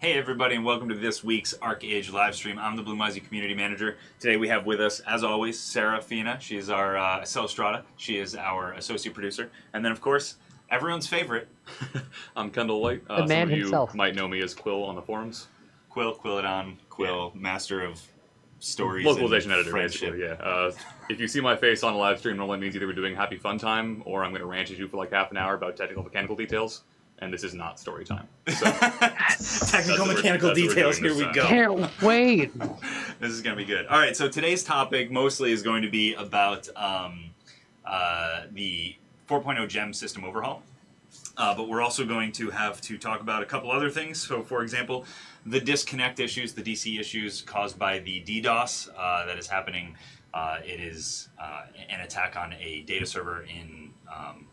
Hey everybody, and welcome to this week's ArcheAge Livestream. I'm the Blue Muzzy Community Manager. Today we have with us, as always, Sarah Fina. She is our Celstrata. She is our Associate Producer. And then, of course, everyone's favorite. I'm Kendall White. The man some of himself. you might know me as Quill on the forums. Quilladon, Quill, master of stories Localization and editor, friendship. basically, yeah. If you see my face on a live stream, normally means either we're doing happy fun time, or I'm going to rant at you for like half an hour about technical mechanical details. And this is not story time. So, Technical mechanical details, here we go. Can't wait. This is going to be good. All right, so today's topic mostly is going to be about the 4.0 gem system overhaul. But we're also going to have to talk about a couple other things. So, for example, the disconnect issues, the DC issues caused by the DDoS that is happening. It is an attack on a data server in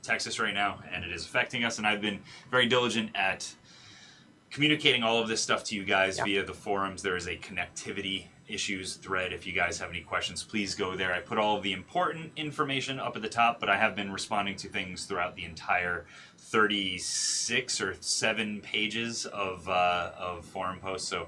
Texas right now, and it is affecting us. And I've been very diligent at communicating all of this stuff to you guys via the forums. There is a connectivity issues thread. If you guys have any questions, please go there. I put all of the important information up at the top, but I have been responding to things throughout the entire 36 or 7 pages of forum posts. So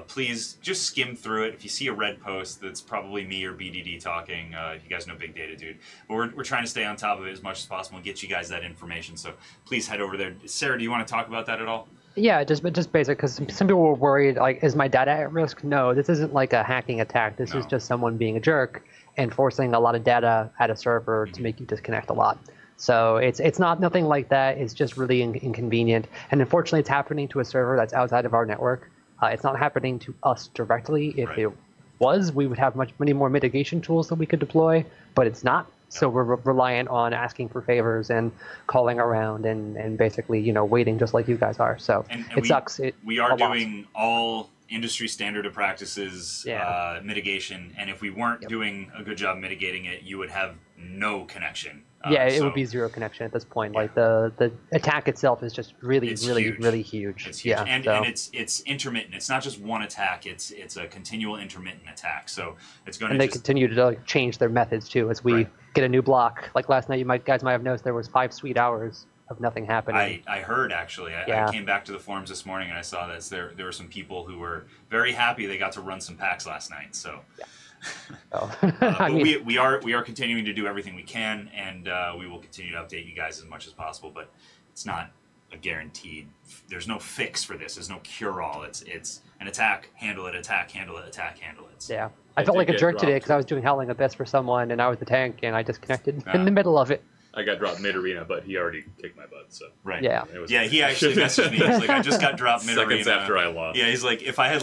please just skim through it. If you see a red post, that's probably me or BDD talking. You guys know Big Data Dude. But we're trying to stay on top of it as much as possible and get you guys that information. So please head over there. Sarah, do you want to talk about that at all? Yeah, just basic, because some people were worried, like, is my data at risk? No, this isn't like a hacking attack. This is just someone being a jerk and forcing a lot of data at a server to make you disconnect a lot. So it's not nothing like that. It's just really inconvenient. And unfortunately, it's happening to a server that's outside of our network. It's not happening to us directly. If it was, we would have many more mitigation tools that we could deploy, but it's not. So we're reliant on asking for favors and calling around and basically, you know, waiting just like you guys are. So it sucks. We are doing all industry standard of practices mitigation, and if we weren't doing a good job mitigating it, you would have no connection. It would be zero connection at this point. Like the attack itself is just really huge. It's huge. Yeah, and it's intermittent. It's not just one attack. It's a continual intermittent attack. So it's going to. And they continue to like change their methods too as we get a new block. Like last night, guys might have noticed there was 5 sweet hours of nothing happening. I heard actually. I came back to the forums this morning and I saw that there were some people who were very happy they got to run some packs last night. So. But we are continuing to do everything we can, and we will continue to update you guys as much as possible. But it's not a guaranteed. There's no fix for this. There's no cure-all. It's an attack, handle it, attack, handle it, attack, handle it. Yeah, I felt like a jerk today because I was doing Howling Abyss for someone, and I was the tank, and I disconnected in the middle of it. I got dropped mid-arena, but he already kicked my butt, so... Right. Yeah. He actually messaged me. He's like, I just got dropped mid-arena. Seconds after I lost. Yeah, he's like, if I had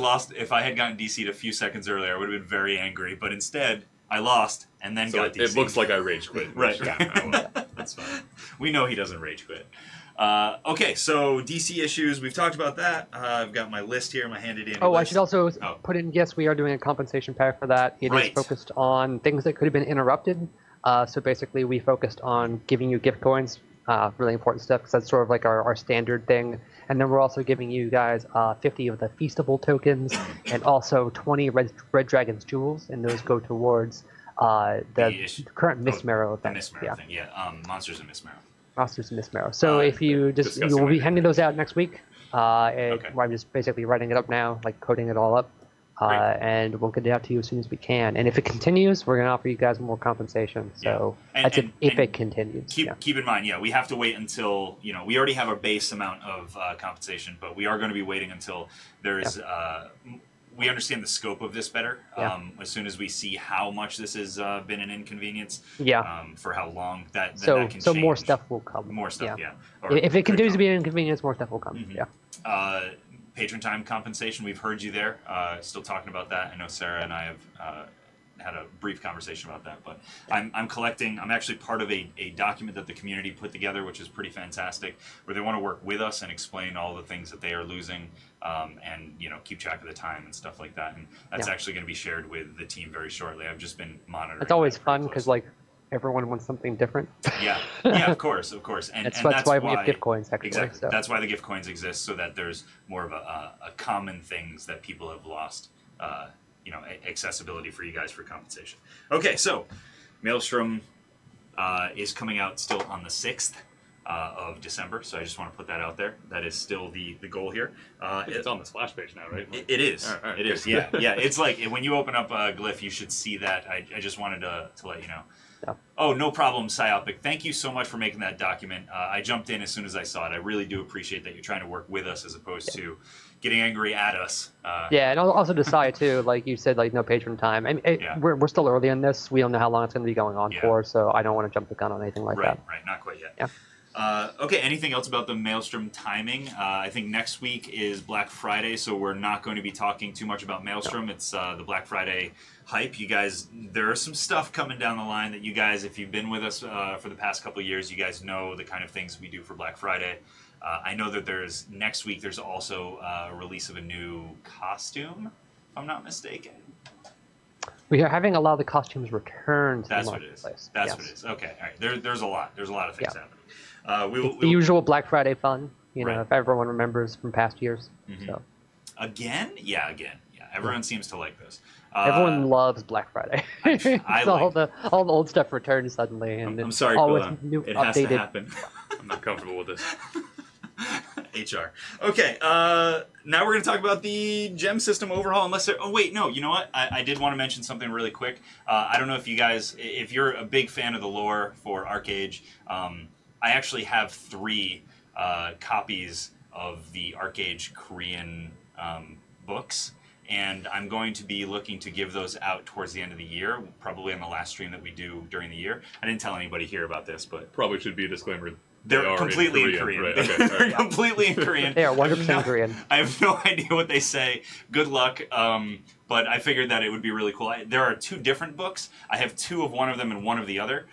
gotten DC'd a few seconds earlier, I would have been very angry. But instead, I lost and then got DC'd. It looks like I rage quit. Right. Yeah, that's fine. We know he doesn't rage quit. Okay, so DC issues, we've talked about that. I've got my list here, my handed in. I should also put in, yes, we are doing a compensation pack for that. It is focused on things that could have been interrupted. So basically, we focused on giving you gift coins, really important stuff, because that's sort of like our standard thing. And then we're also giving you guys 50 of the Feastable tokens, and also 20 Red Dragon's jewels, and those go towards the current Miss Marrow event. The Miss Marrow thing, Monsters and Miss Marrow. Monsters and Miss Marrow. So if you we'll be handing those out next week. I'm just basically writing it up now, like coding it all up. And we'll get it out to you as soon as we can. And if it continues, we're going to offer you guys more compensation. So that's if it continues. Keep in mind, we have to wait until, we already have our base amount of compensation, but we are going to be waiting until there's, we understand the scope of this better. As soon as we see how much this has been an inconvenience, for how long that can change. So more stuff will come. More stuff, If it continues to be an inconvenience, more stuff will come, Patron time compensation, we've heard you there. Still talking about that. I know Sarah and I have had a brief conversation about that, but I'm actually part of a document that the community put together, which is pretty fantastic, where they want to work with us and explain all the things that they are losing, and keep track of the time and stuff like that. And that's actually going to be shared with the team very shortly. I've just been monitoring. It's always fun because everyone wants something different. Of course. And that's why we have gift coins, actually. Exactly. So. That's why the gift coins exist, so that there's more of a common things that people have lost, accessibility for you guys for compensation. Okay, so Maelström is coming out still on the 6th. of December. So I just want to put that out there. That is still the goal here. It's on the splash page now, right? It is. All right, it is. Yeah. Yeah. It's like when you open up Glyph, you should see that. I just wanted to let you know. Yeah. Oh, no problem, Psyopic. Thank you so much for making that document. I jumped in as soon as I saw it. I really do appreciate that you're trying to work with us as opposed to getting angry at us. Yeah, and also decide too, like you said, like no patron time. I mean, we're still early in this. We don't know how long it's going to be going on for, so I don't want to jump the gun on anything like that. Right, not quite yet. Yeah. Okay, anything else about the Maelström timing? I think next week is Black Friday, so we're not going to be talking too much about Maelström. No. It's the Black Friday hype. You guys, there is some stuff coming down the line that you guys, if you've been with us for the past couple of years, you guys know the kind of things we do for Black Friday. I know that next week there's also a release of a new costume, if I'm not mistaken. We are having a lot of the costumes returned to That's the what it is. marketplace. That's what it is. Okay, all right. There's a lot. There's a lot of things happening. The usual Black Friday fun, you know, if everyone remembers from past years. Mm-hmm. So. Again. Everyone seems to like this. Everyone loves Black Friday. All the old stuff returns suddenly, and I'm sorry, new it updated. has to happen. I'm not comfortable with this. HR. Okay, now we're going to talk about the gem system overhaul. Oh wait, no. You know what? I did want to mention something really quick. I don't know if you guys, if you're a big fan of the lore for ArcheAge, I actually have 3 copies of the ArcheAge Korean books. And I'm going to be looking to give those out towards the end of the year, probably on the last stream that we do during the year. I didn't tell anybody here about this, but probably should be a disclaimer. They're completely in Korean. Right, okay, They're completely in Korean. They are 100% Korean. I have no idea what they say. Good luck. But I figured that it would be really cool. There are 2 different books. I have 2 of one of them and 1 of the other.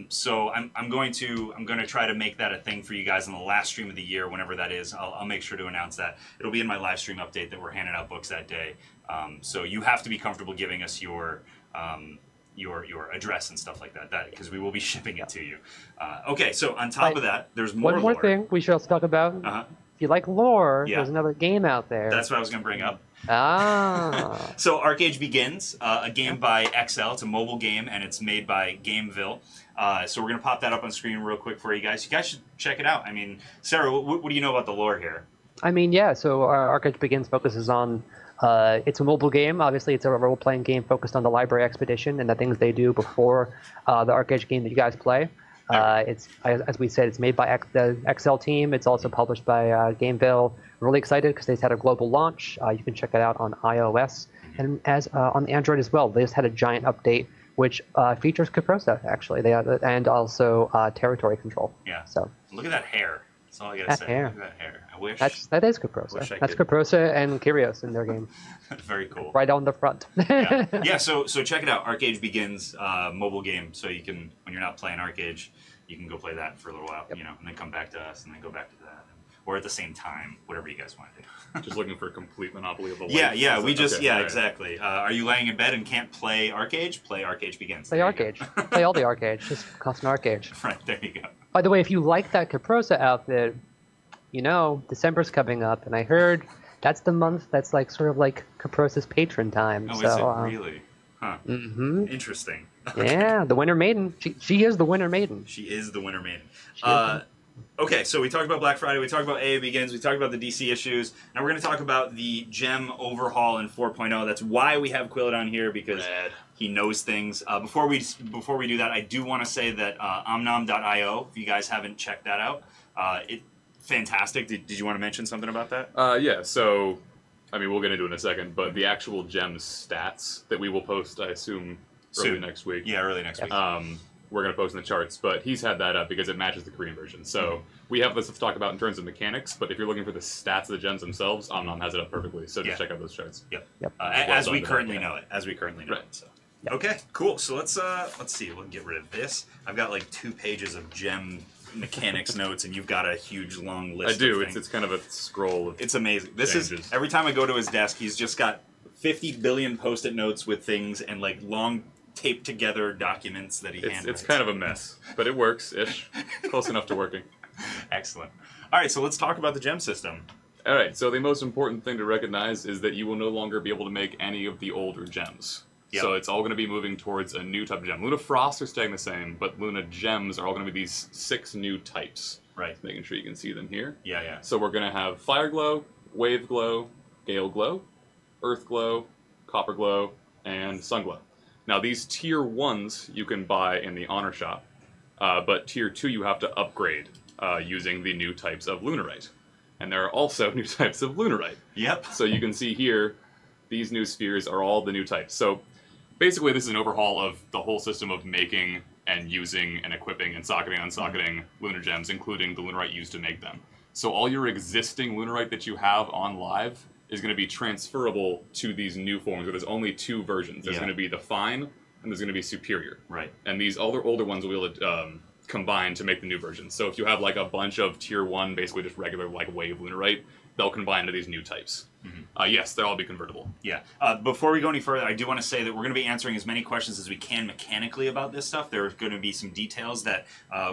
So I'm going to try to make that a thing for you guys on the last stream of the year, whenever that is. I'll make sure to announce that. It'll be in my live stream update that we're handing out books that day. So you have to be comfortable giving us your address and stuff like that, because we will be shipping it to you. Okay, so on top of that, there's more One more lore. thing we should also talk about. If you like lore, there's another game out there. That's what I was going to bring up. Ah. So ArcheAge Begins, a game by XL. It's a mobile game, and it's made by Gameville. So we're going to pop that up on screen real quick for you guys. You guys should check it out. I mean, Sarah, what do you know about the lore here? I mean, yeah, so ArcheAge Begins focuses on... it's a mobile game. Obviously, it's a role-playing game focused on the library expedition and the things they do before the ArcheAge game that you guys play. It's, as we said, it's made by the XL team. It's also published by Gameville. I'm really excited because they've had a global launch. You can check it out on iOS and on Android as well. They just had a giant update which features Caprosa, actually. And also territory control. Yeah. So look at that hair. That's all I gotta say. Hair. Look at that hair. I wish. That is Caprosa. That's Caprosa and Kyrios in their game. Very cool. Right on the front. Yeah. So check it out. ArcheAge Begins, mobile game. So you can, when you're not playing ArcheAge, you can go play that for a little while, you know, and then come back to us, and then go back to that, or at the same time, whatever you guys want to do. Just looking for a complete monopoly of the life. Yeah. We just, right. exactly. Are you laying in bed and can't play ArcheAge? Play ArcheAge Begins. Play ArcheAge. Play all the ArcheAge. Just custom ArcheAge. Right, there you go. By the way, if you like that Caprosa outfit, you know, December's coming up, and I heard that's the month that's like sort of like Caprosa's patron time. Oh, so, is it really? Huh. Mm-hmm. Interesting. Yeah, the Winter Maiden. She is the Winter Maiden. She is the Winter Maiden. Okay, so we talked about Black Friday, we talked about AA Begins, we talked about the DC issues. Now we're going to talk about the gem overhaul in 4.0. That's why we have Quillet on here, because he knows things. Before we do that, I do want to say that omnom.io, if you guys haven't checked that out, fantastic. Did you want to mention something about that? Yeah, so, I mean, we'll get into it in a second, but the actual gem stats that we will post, I assume, early next week. Yeah, early next week. We're going to post in the charts, but he's had that up because it matches the Korean version. So we have this to talk about in terms of mechanics, but if you're looking for the stats of the gems themselves, Omnom has it up perfectly. So just check out those charts. Yep. As we currently know it. As we currently know it. So. Yep. Okay, cool. So let's see. We'll get rid of this. I've got like 2 pages of gem mechanics notes, and you've got a huge long list. I do. Of things. It's kind of a scroll of It's amazing. This changes. is every time I go to his desk, he's just got 50 billion post-it notes with things and like long taped together documents that he handwrites. It's kind of a mess, but it works-ish. Close enough to working. Excellent. All right, so let's talk about the gem system. All right, so the most important thing to recognize is that you will no longer be able to make any of the older gems. Yep. So it's all going to be moving towards a new type of gem. Luna Frost are staying the same, but Luna Gems are all going to be these 6 new types. Right. Making sure you can see them here. Yeah, yeah. So we're going to have Fire Glow, Wave Glow, Gale Glow, Earth Glow, Copper Glow, and Sun Glow. Now these tier 1s you can buy in the Honor Shop, but tier 2 you have to upgrade using the new types of Lunarite. And there are also new types of Lunarite. Yep. So you can see here, these new spheres are all the new types. So basically this is an overhaul of the whole system of making and using and equipping and socketing and unsocketing lunar gems, including the Lunarite used to make them. So all your existing Lunarite that you have on live is going to be transferable to these new forms, where there's only 2 versions. There's going to be the Fine, and there's going to be Superior. Right. And these older ones will be able to combine to make the new versions. So if you have like a bunch of tier 1, basically just regular like wave Lunarite, they'll combine to these new types. Yes, they'll all be convertible. Yeah. Before we go any further, I do want to say that we're going to be answering as many questions as we can mechanically about this stuff. There are going to be some details that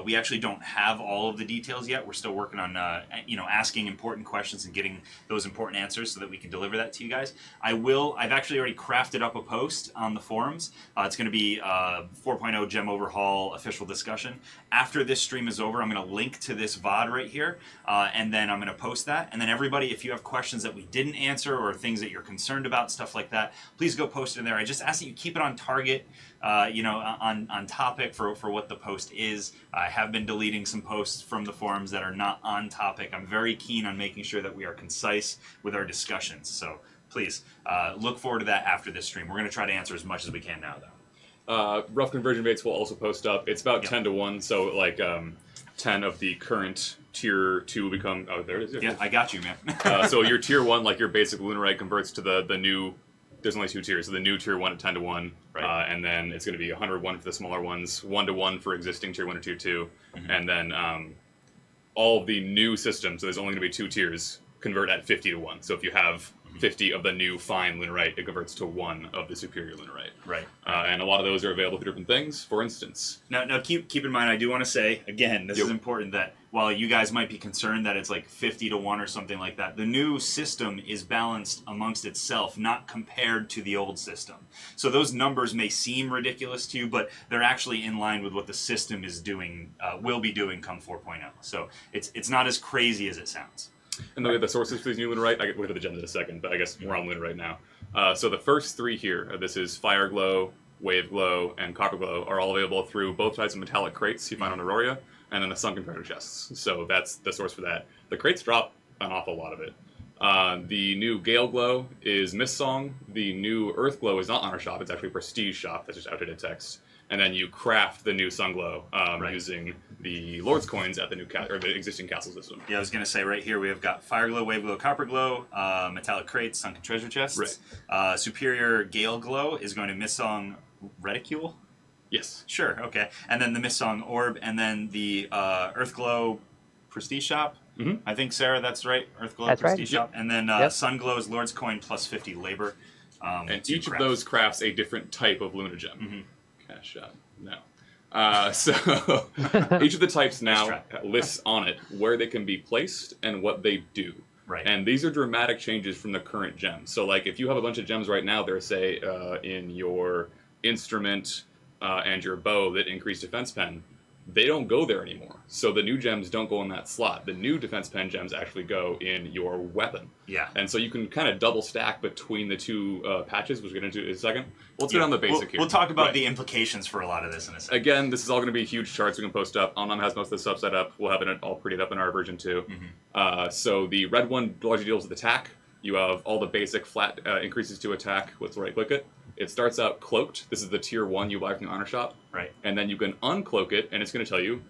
we actually don't have all of the details yet. We're still working on, asking important questions and getting those important answers so that we can deliver that to you guys. I've actually already crafted up a post on the forums. It's going to be 4.0 Gem Overhaul official discussion. After this stream is over, I'm going to link to this VOD right here, and then I'm going to post that. And then everybody, if you have questions that we didn't answer or things that you're concerned about, stuff like that, please go post it in there. I just ask that you keep it on target, on topic for what the post is. I have been deleting some posts from the forums that are not on topic. I'm very keen on making sure that we are concise with our discussions. So please look forward to that after this stream. We're going to try to answer as much as we can now, though. Rough conversion rates will also post up. It's about 10 to 1, so like 10 of the current tier 2 will become... Oh, there it is. Yeah, I got you, man. So your tier 1, like your basic Lunarite, converts to the new... There's only 2 tiers, so the new tier 1 at 10 to 1, right. And then it's going to be 101 for the smaller ones, 1 to 1 for existing tier 1 or tier 2, and then all of the new systems, so there's only going to be 2 tiers, convert at 50 to 1. So if you have 50 of the new fine Lunarite, it converts to 1 of the superior Lunarite. Right. And a lot of those are available for different things. For instance... Now keep in mind, I do want to say, again, this is important, that while you guys might be concerned that it's like 50 to 1 or something like that, the new system is balanced amongst itself, not compared to the old system. So those numbers may seem ridiculous to you, but they're actually in line with what the system is doing, will be doing come 4.0. So it's not as crazy as it sounds. And then we have the sources for these new Lunarite. We'll get to the gems in a second, but I guess we're on Lunarite now. So the first 3 here, this is Fire Glow, Wave Glow, and Copper Glow, are all available through both types of metallic crates you find on Aurora, and then the sunken treasure chests. So that's the source for that. The crates drop an awful lot of it. The new Gale Glow is Mist Song. The new Earth Glow is not Honor Shop, it's actually Prestige Shop. That's just outdated text. And then you craft the new Sun Glow using the Lord's Coins at the new or the existing castle system. Yeah, I was going to say right here we have got Fire Glow, Wave Glow, Copper Glow, Metallic Crates, Sunken Treasure Chests. Right. Superior Gale Glow is going to Mist Song Reticule? Yes. Sure, okay. And then the Mist Song Orb, and then the Earth Glow Prestige Shop. I think, Sarah, that's right. Earth Glow Prestige Shop. Yep. And then Sun Glow is Lord's Coin plus 50 labor. And each of those crafts a different type of Luna Gem. Cash shot. No. So each of the types now lists on it where they can be placed and what they do. Right. And these are dramatic changes from the current gems. So like if you have a bunch of gems right now, they're say in your instrument and your bow that increase defense pen, they don't go there anymore. So the new gems don't go in that slot. The new defense pen gems actually go in your weapon. Yeah. And so you can kind of double stack between the 2 patches, which we'll get into in a second. Let's get on the basic here. We'll talk about the implications for a lot of this in a second. Again, this is all going to be huge charts we can post up. Omnom has most of the stuff set up. We'll have it all prettied up in our version too. So the red one largely deals with attack. You have all the basic flat increases to attack. Let's right-click it. It starts out cloaked. This is the tier 1 you buy from the Honor Shop. Right. And then you can uncloak it, and it's going to tell you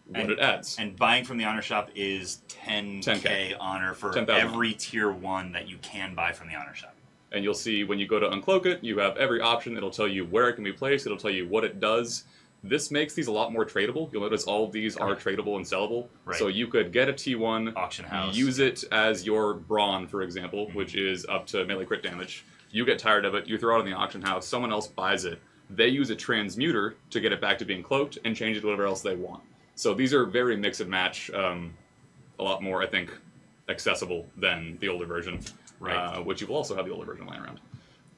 what it adds. And buying from the Honor Shop is 10K honor for every tier 1 that you can buy from the Honor Shop. And you'll see when you go to uncloak it, you have every option. It'll tell you where it can be placed. It'll tell you what it does. This makes these a lot more tradable. You'll notice all of these are tradable and sellable. Right. So you could get a T1, auction house, use it as your brawn, for example, which is up to melee crit damage. You get tired of it, you throw it in the auction house, someone else buys it. They use a transmuter to get it back to being cloaked and change it to whatever else they want. So these are very mix and match, a lot more, I think, accessible than the older version, which you will also have the older version lying around.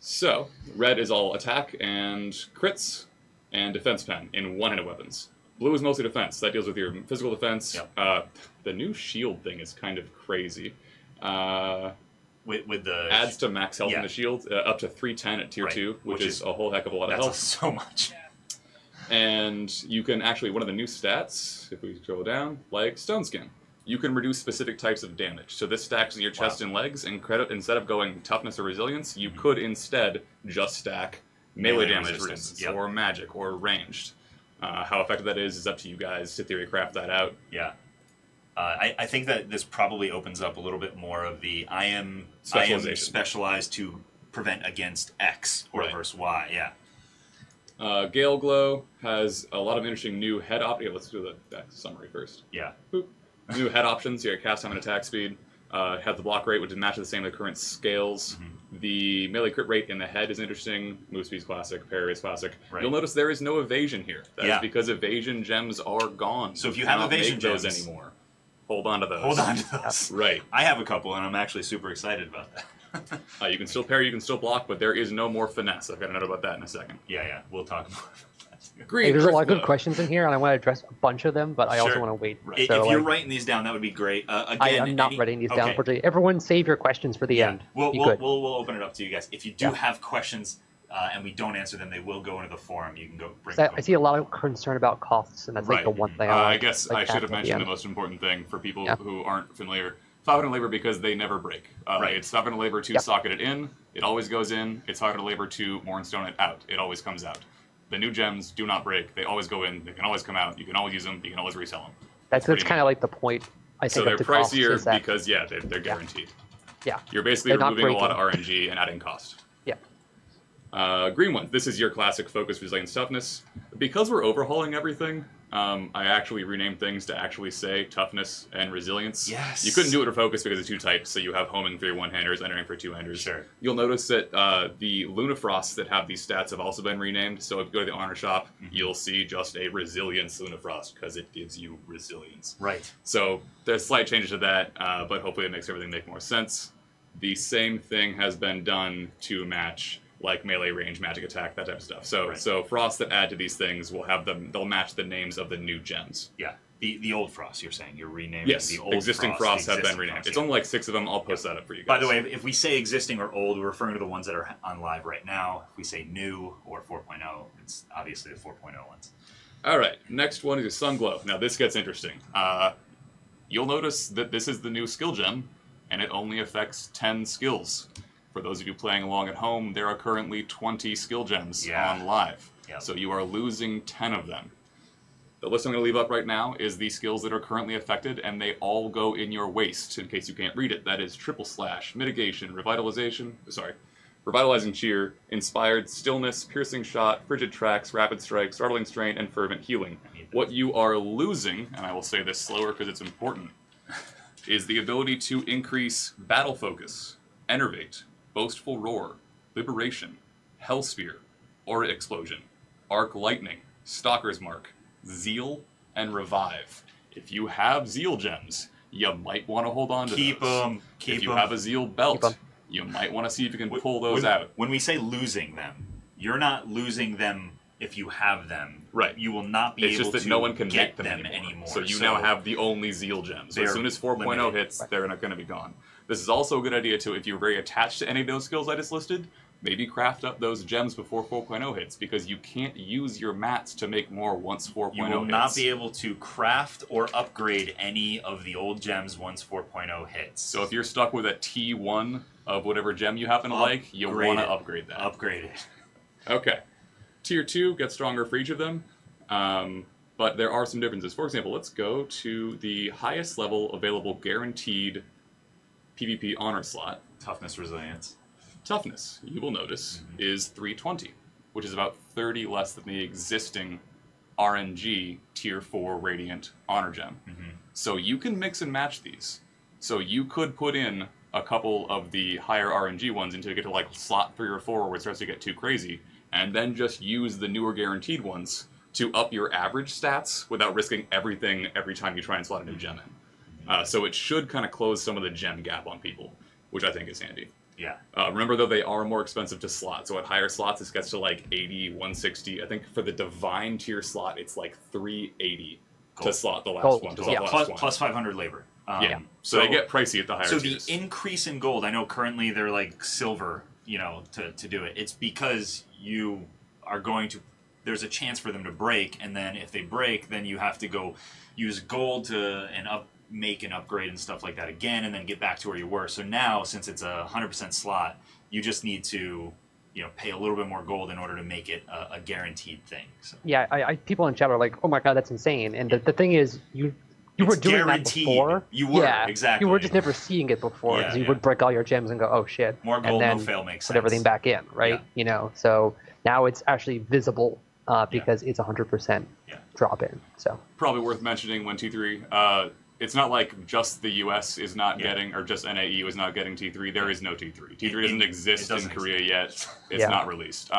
So, red is all attack and crits and defense pen in one-handed weapons. Blue is mostly defense. That deals with your physical defense. Yep. The new shield thing is kind of crazy. With the adds to max health in the shield, up to 310 at tier 2, which is a whole heck of a lot of health. That's so much. And you can actually, one of the new stats, if we scroll down, like Stone Skin, you can reduce specific types of damage. So this stacks in your chest and legs, and instead of going toughness or resilience, you could instead just stack melee damage resistance, or magic, or ranged. How effective that is up to you guys to theory craft that out. Yeah. I think that this probably opens up a little bit more of the I am specialized to prevent against X or versus Y. Yeah. Gale Glow has a lot of interesting new head options. Let's do the summary first. Yeah. Boop. New head options. You got cast time and attack speed. Has the block rate, which is matches the same with the current scales. The melee crit rate in the head is interesting. Move speed is classic. Parry is classic. You'll notice there is no evasion here. That is because evasion gems are gone. So if you have evasion gems anymore, hold on to those. Hold on to those. Right. I have a couple, and I'm actually super excited about that. You can still parry, you can still block, but there is no more finesse. I've got a note about that in a second. Yeah. We'll talk more about that too. Green. Hey, there's a lot of good questions in here, and I want to address a bunch of them, but I also want to wait. Right. So, if you're writing these down, that would be great. Again, I'm not writing these down. Unfortunately, everyone save your questions for the end. We'll open it up to you guys. If you do have questions and we don't answer them, they will go into the forum. You can go bring them. I see a lot of concern about costs, and that's like the one thing I guess I should have mentioned the most important thing for people who aren't familiar. 500 labor because they never break. It's 500 labor to socket it in. It always goes in. It's 500 labor to Maelström it out. It always comes out. The new gems do not break. They always go in. They can always come out. You can always use them. You can always resell them. That's kind of like the point, I think. So they're of the pricier because, they're guaranteed. Yeah. You're basically removing a lot of RNG and adding cost. Green one. This is your classic focus, resilience, toughness. Because we're overhauling everything, I actually renamed things to actually say toughness and resilience. Yes. You couldn't do it for focus because of 2 types, so you have homing for your one-handers, entering for 2-handers. Sure. You'll notice that the Lunafrosts that have these stats have also been renamed, so if you go to the honor shop, you'll see just a resilience Lunafrost because it gives you resilience. Right. So there's slight changes to that, but hopefully it makes everything make more sense. The same thing has been done to match like melee range, magic attack, that type of stuff. So frosts that add to these things will have them. They'll match the names of the new gems. Yeah, the old frosts. You're saying you're renaming. Yes, the old existing frosts have been renamed. Frosts, it's only like 6 of them. I'll post that up for you guys. By the way, if we say existing or old, we're referring to the ones that are on live right now. If we say new or 4.0, it's obviously the 4.0 ones. All right, next one is Sun Glow. Now this gets interesting. You'll notice that this is the new skill gem, and it only affects 10 skills. For those of you playing along at home, there are currently 20 skill gems on live. So you are losing 10 of them. The list I'm going to leave up right now is the skills that are currently affected, and they all go in your waist, in case you can't read it. That is Triple Slash, Mitigation, Revitalizing Cheer, Inspired, Stillness, Piercing Shot, Frigid Tracks, Rapid Strike, Startling Strain, and Fervent Healing. What you are losing, and I will say this slower because it's important, is the ability to increase Battle Focus, Enervate, Boastful Roar, Liberation, Hellspear, Aura Explosion, Arc Lightning, Stalker's Mark, Zeal, and Revive. If you have Zeal gems, you might want to hold on to those. Keep them. If you have a Zeal belt, you might want to see if you can pull those out. When we say losing them, you're not losing them if you have them. Right. You will not be able to It's just that no one can get make them anymore. So you So now have the only Zeal gems. So as soon as 4.0 hits, they're not going to be gone. This is also a good idea, too, if you're very attached to any of those skills I just listed, maybe craft up those gems before 4.0 hits, because you can't use your mats to make more once 4.0 hits. You will not be able to craft or upgrade any of the old gems once 4.0 hits. So if you're stuck with a T1 of whatever gem you happen to like, you'll want to upgrade that. Upgrade it. Okay. Tier 2 gets stronger for each of them, but there are some differences. For example, let's go to the highest level available guaranteed PvP honor slot. Toughness, resilience. Toughness, you will notice, is 320, which is about 30 less than the existing RNG Tier 4 Radiant honor gem. So you can mix and match these. So you could put in a couple of the higher RNG ones until you get to like slot 3 or 4 where it starts to get too crazy, and then just use the newer guaranteed ones to up your average stats without risking everything every time you try and slot a new gem in. So it should kind of close some of the gem gap on people, which I think is handy. Yeah. Remember, though, they are more expensive to slot. So at higher slots, this gets to like 80, 160. I think for the Divine tier slot, it's like 380 to slot the last one. To slot the last one. Plus 500 labor. So they get pricey at the higher tiers. So the increase in gold, I know currently they're like silver, you know, to do it. It's because you are going to, there's a chance for them to break, and then if they break, then you have to go use gold to make an upgrade and stuff like that again, and then get back to where you were. So now, since it's a 100% slot, you just need to, you know, pay a little bit more gold in order to make it a guaranteed thing. So. Yeah, I people in chat are like, "Oh my god, that's insane!" And the thing is, you were doing that before. You were, exactly. You were just never seeing it before, because you would break all your gems and go, "Oh shit!" More gold, no fail makes sense. Put everything back in, right? You know, so now it's actually visible because it's 100% drop in. So probably worth mentioning when T3. It's not like just the U.S. is not getting, or just NAE is not getting T3. There is no T3. T3 doesn't exist in Korea yet. It's not released.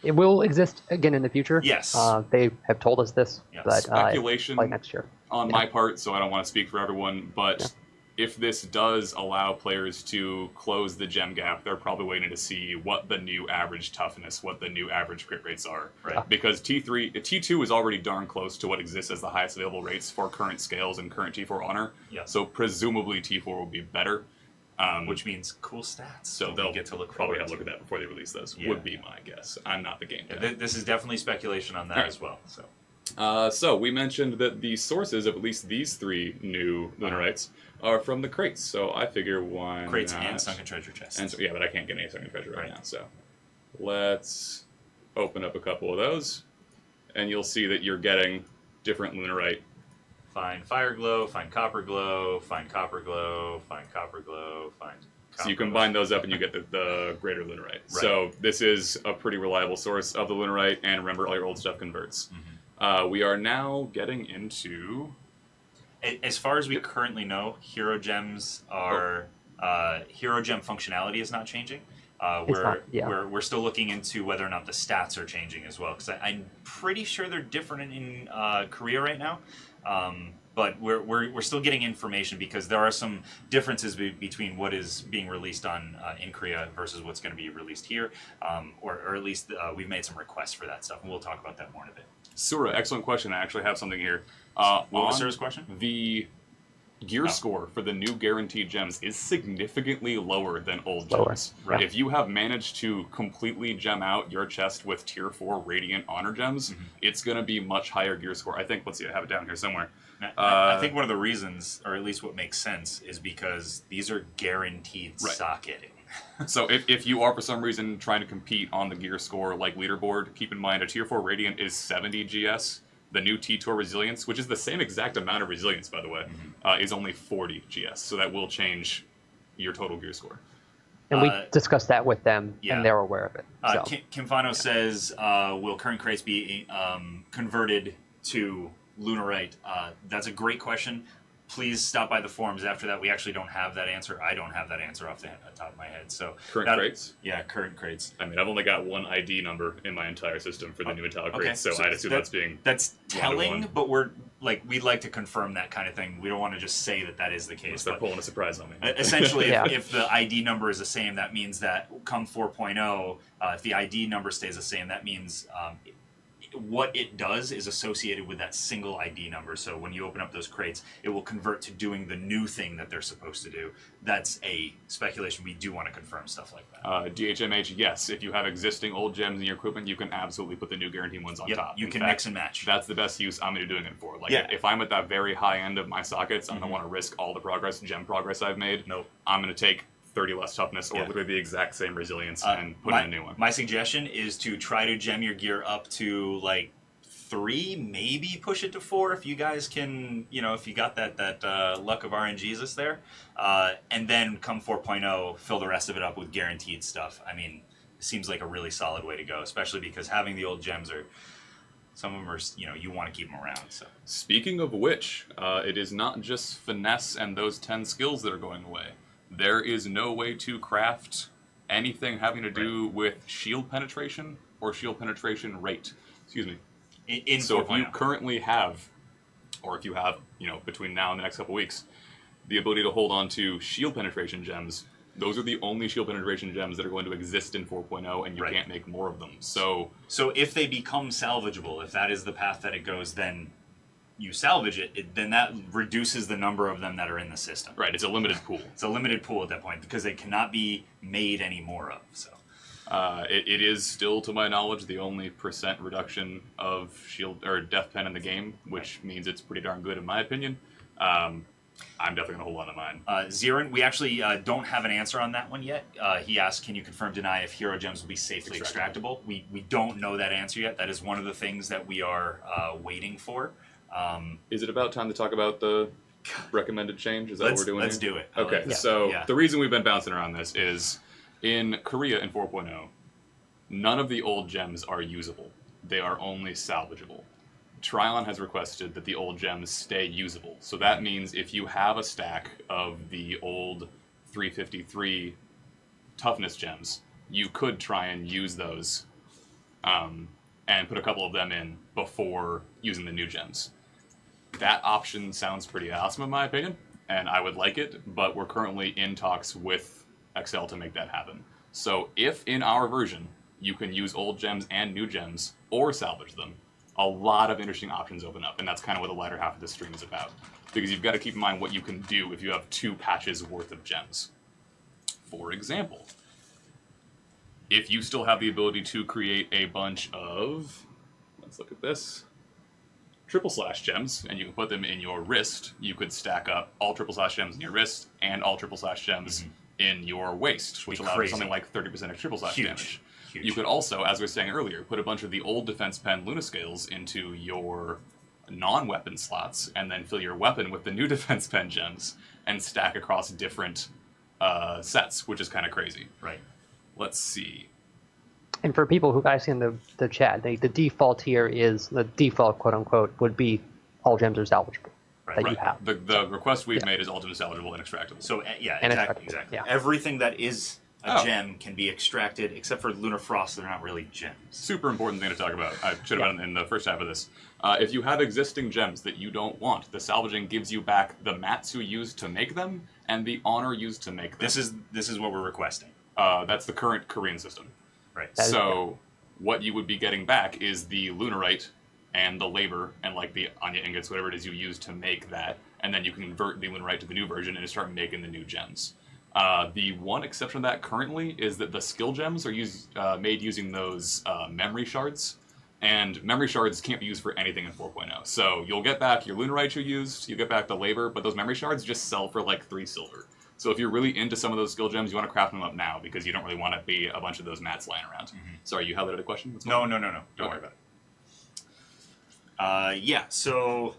It will exist again in the future. Yes. They have told us this, but speculation like next year. On my part, so I don't want to speak for everyone, but if this does allow players to close the gem gap, they're probably waiting to see what the new average toughness, what the new average crit rates are. Right. Because T2 is already darn close to what exists as the highest available rates for current scales and current T4 honor. Yeah. So presumably T4 will be better. Which means cool stats. So they'll get to probably have a look at that before they release those. Would be my guess. I'm not the game guy. This is definitely speculation on that as well. So we mentioned that the sources of at least these 3 new Lunarites are from the crates. So I figure why crates not? and sunken treasure chests. And so, yeah, but I can't get any sunken treasure right now. So let's open up a couple of those, and you'll see that you're getting different Lunarite. Find fire glow, find copper glow, find copper glow, find copper glow, find copper So you combine those up and you get the greater Lunarite. Right. So this is a pretty reliable source of the Lunarite, and remember, all your old stuff converts. We are now getting into... As far as we currently know, hero gems are... hero gem functionality is not changing. We're still looking into whether or not the stats are changing as well, because I'm pretty sure they're different in Korea right now. But we're still getting information, because there are some differences between what is being released on in Korea versus what's going to be released here, or at least we've made some requests for that stuff, and we'll talk about that more in a bit. Sura, excellent question. I actually have something here. What was Sura's question? The gear score for the new guaranteed gems is significantly lower than old gems. Right. If you have managed to completely gem out your chest with tier 4 Radiant Honor gems, it's going to be much higher gear score. I think, let's see, I have it down here somewhere. I think one of the reasons, or at least what makes sense, is because these are guaranteed socketing. So if you are for some reason trying to compete on the gear score like leaderboard, keep in mind a tier 4 Radiant is 70 GS. The new T2 Resilience, which is the same exact amount of resilience, by the way, is only 40 GS. So that will change your total gear score. And we discussed that with them, and they're aware of it. So. Kimfano says, will current crates be converted to Lunarite? That's a great question. Please stop by the forums after that. We actually don't have that answer. I don't have that answer off the top of my head. So current crates? Yeah, current crates. I mean, I've only got one ID number in my entire system for the new metallic crates, so I'd assume that's telling, but we'd like to confirm that kind of thing. We don't want to just say that is the case. They're pulling a surprise on me. Essentially, if the ID number is the same, that means that come 4.0, if the ID number stays the same, that means what it does is associated with that single ID number. So when you open up those crates, it will convert to doing the new thing that they're supposed to do. That's a speculation. We do want to confirm stuff like that. DHMH, yes. If you have existing old gems in your equipment, you can absolutely put the new guaranteed ones on top. You can mix and match. That's the best use I'm going to be doing it for. Like, if I'm at that very high end of my sockets, I don't want to risk all the gem progress I've made. Nope. I'm going to take 30 less toughness, or literally the exact same resilience, and put in a new one. My suggestion is to try to gem your gear up to like 3, maybe push it to 4 if you guys can, if you got that luck of RNGesus there, and then come 4.0, fill the rest of it up with guaranteed stuff. I mean, it seems like a really solid way to go, especially because having the old gems some of them are, you want to keep them around. So speaking of which, it is not just finesse and those 10 skills that are going away. There is no way to craft anything having to do with shield penetration or shield penetration rate. Excuse me. So if you currently have, or if you have, between now and the next couple weeks, the ability to hold on to shield penetration gems, Those are the only shield penetration gems that are going to exist in 4.0, and you can't make more of them. So if they become salvageable, if that is the path that it goes, then you salvage it, then that reduces the number of them that are in the system. Right, it's a limited pool. It's a limited pool at that point because they cannot be made any more of. So it is still, to my knowledge, the only % reduction of shield or death pen in the game, which means it's pretty darn good in my opinion. I'm definitely gonna hold on to mine. Zirin, we actually don't have an answer on that one yet. He asked, can you confirm, deny if hero gems will be safely extractable? We don't know that answer yet. That is one of the things that we are waiting for. Is it about time to talk about the recommended change? Is that what we're doing? Let's do it. Okay, the reason we've been bouncing around this is in Korea in 4.0, none of the old gems are usable. They are only salvageable. Trion has requested that the old gems stay usable. So that means if you have a stack of the old 353 toughness gems, you could try and use those and put a couple of them in before using the new gems. That option sounds pretty awesome in my opinion, and I would like it, but we're currently in talks with Excel to make that happen. So if in our version you can use old gems and new gems, or salvage them, a lot of interesting options open up, and that's kind of what the latter half of this stream is about. Because you've got to keep in mind what you can do if you have 2 patches worth of gems. For example, if you still have the ability to create a bunch of, let's look at this, triple slash gems, and you can put them in your wrist, you could stack up all triple slash gems in your wrist and all triple slash gems in your waist, which allows something like 30% of triple slash damage. Huge. You could also, as we were saying earlier, put a bunch of the old defense pen Luna scales into your non-weapon slots, and then fill your weapon with the new defense pen gems, and stack across different sets, which is kind of crazy. Right. Let's see. And for people who I've seen the chat, the default here is, the default quote-unquote would be all gems are salvageable that you have. The request we've made is all gems salvageable and extractable. So, exactly. Yeah. Everything that is a gem can be extracted, except for Lunar Frost, they're not really gems. Super important thing to talk about. I should have done in the first half of this. If you have existing gems that you don't want, the salvaging gives you back the mats you used to make them and the honor used to make them. This is what we're requesting. That's the current Korean system. Right. So what you would be getting back is the Lunarite and the labor and like the Anya ingots, whatever it is you use to make that, and then you can convert the Lunarite to the new version and start making the new gems. The one exception to that currently is that the skill gems are made using those memory shards, and memory shards can't be used for anything in 4.0. So you'll get back your Lunarite you used, you get back the labor, but those memory shards just sell for like 3 silver. So if you're really into some of those skill gems, you want to craft them up now because you don't really want to be a bunch of those mats lying around. Sorry, you had another question? No. Don't worry about it. So